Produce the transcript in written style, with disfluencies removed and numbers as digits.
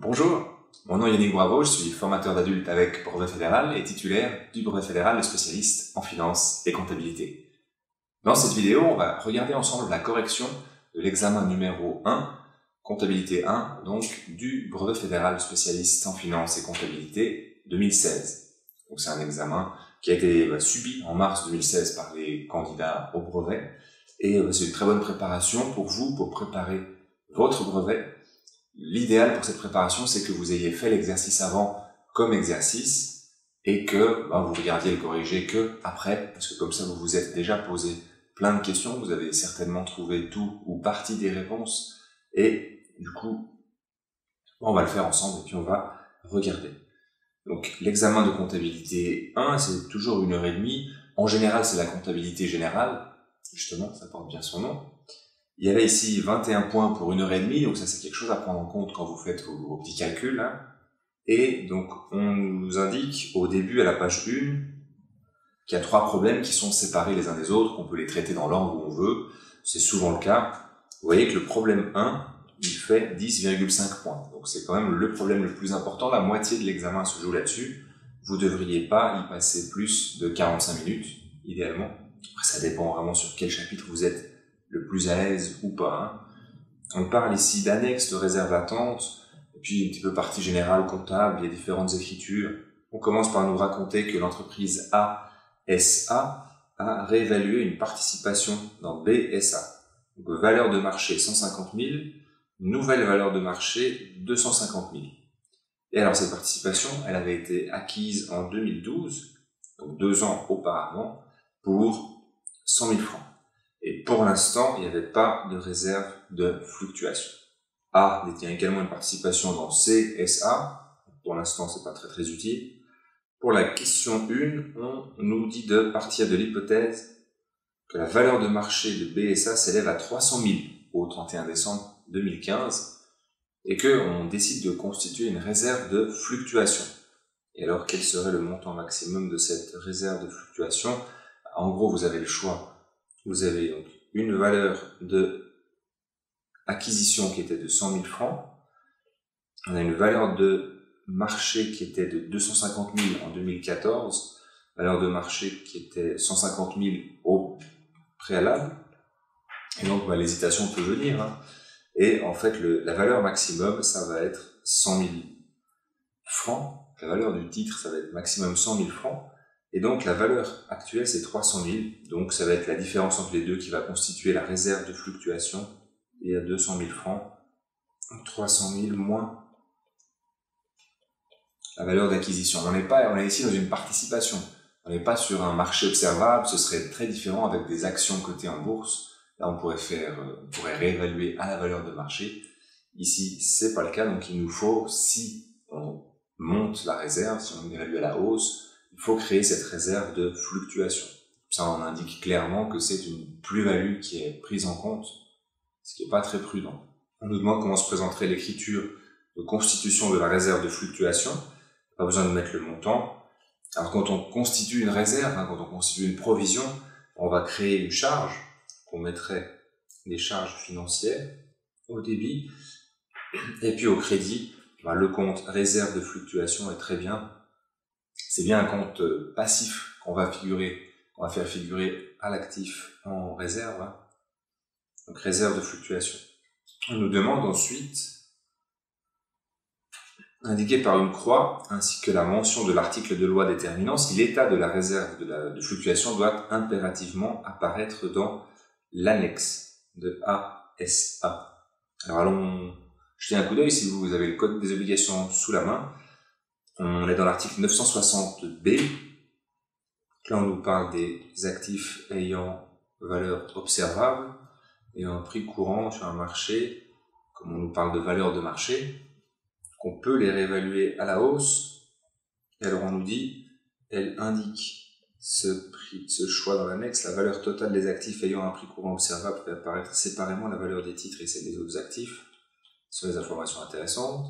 Bonjour, mon nom est Yannick Bravo, je suis formateur d'adultes avec brevet fédéral et titulaire du brevet fédéral de spécialiste en finance et comptabilité. Dans cette vidéo, on va regarder ensemble la correction de l'examen numéro 1, comptabilité 1, donc du brevet fédéral de spécialiste en finance et comptabilité 2016. Donc c'est un examen qui a été subi en mars 2016 par les candidats au brevet et c'est une très bonne préparation pour vous, pour préparer votre brevet. L'idéal pour cette préparation, c'est que vous ayez fait l'exercice avant comme exercice et que vous regardiez le corrigé que après, parce que comme ça vous vous êtes déjà posé plein de questions, vous avez certainement trouvé tout ou partie des réponses et du coup, on va le faire ensemble et puis on va regarder. Donc l'examen de comptabilité 1, c'est toujours 1h30. En général, c'est la comptabilité générale, justement, ça porte bien son nom. Il y avait ici 21 points pour 1h30, donc ça c'est quelque chose à prendre en compte quand vous faites vos petits calculs. Hein. Et donc on nous indique au début à la page 1 qu'il y a 3 problèmes qui sont séparés les uns des autres, qu'on peut les traiter dans l'ordre où on veut, c'est souvent le cas. Vous voyez que le problème 1, il fait 10,5 points, donc c'est quand même le problème le plus important, la moitié de l'examen se joue là-dessus. Vous ne devriez pas y passer plus de 45 minutes, idéalement. Après ça dépend vraiment sur quel chapitre vous êtes le plus à l'aise ou pas. On parle ici d'annexes, de réserve latente, et puis un petit peu partie générale, comptable, il y a différentes écritures. On commence par nous raconter que l'entreprise ASA a réévalué une participation dans BSA. Donc valeur de marché 150 000, nouvelle valeur de marché 250 000. Et alors cette participation, elle avait été acquise en 2012, donc 2 ans auparavant, pour 100 000 francs. Et pour l'instant, il n'y avait pas de réserve de fluctuation. A détient également une participation dans CSA. Pour l'instant, c'est pas très utile. Pour la question 1, on nous dit de partir de l'hypothèse que la valeur de marché de BSA s'élève à 300 000 au 31 décembre 2015 et qu'on décide de constituer une réserve de fluctuation. Et alors, quel serait le montant maximum de cette réserve de fluctuation? En gros, vous avez le choix. Vous avez donc une valeur de acquisition qui était de 100 000 francs. On a une valeur de marché qui était de 250 000 en 2014. Valeur de marché qui était 150 000 au préalable. Et donc, l'hésitation peut venir. Hein. Et en fait, la valeur maximum, ça va être 100 000 francs. La valeur du titre, ça va être maximum 100 000 francs. Et donc, la valeur actuelle, c'est 300 000. Donc, ça va être la différence entre les deux qui va constituer la réserve de fluctuation. Et à 200 000 francs, 300 000 moins la valeur d'acquisition. On est ici dans une participation. On n'est pas sur un marché observable. Ce serait très différent avec des actions cotées en bourse. Là, on pourrait réévaluer à la valeur de marché. Ici, c'est pas le cas. Donc, il nous faut, si on monte la réserve, si on évalue à la hausse, il faut créer cette réserve de fluctuation. Ça, on indique clairement que c'est une plus-value qui est prise en compte, ce qui n'est pas très prudent. On nous demande comment se présenterait l'écriture de constitution de la réserve de fluctuation. Pas besoin de mettre le montant. Alors, quand on constitue une réserve, quand on constitue une provision, on va créer une charge, qu'on mettrait des charges financières au débit, et puis au crédit, le compte réserve de fluctuation est très bien. C'est bien un compte passif qu'on va faire figurer à l'actif en réserve. Hein. Donc réserve de fluctuation. On nous demande ensuite, indiqué par une croix, ainsi que la mention de l'article de loi déterminant si l'état de la réserve de fluctuation doit impérativement apparaître dans l'annexe de ASA. Alors allons jeter un coup d'œil si vous avez le code des obligations sous la main. On est dans l'article 960B. Là, on nous parle des actifs ayant valeur observable et un prix courant sur un marché, comme on nous parle de valeur de marché, qu'on peut les réévaluer à la hausse. Et alors, on nous dit, elle indique ce choix dans l'annexe, la valeur totale des actifs ayant un prix courant observable peut apparaître séparément la valeur des titres et celle des autres actifs. Ce sont des informations intéressantes.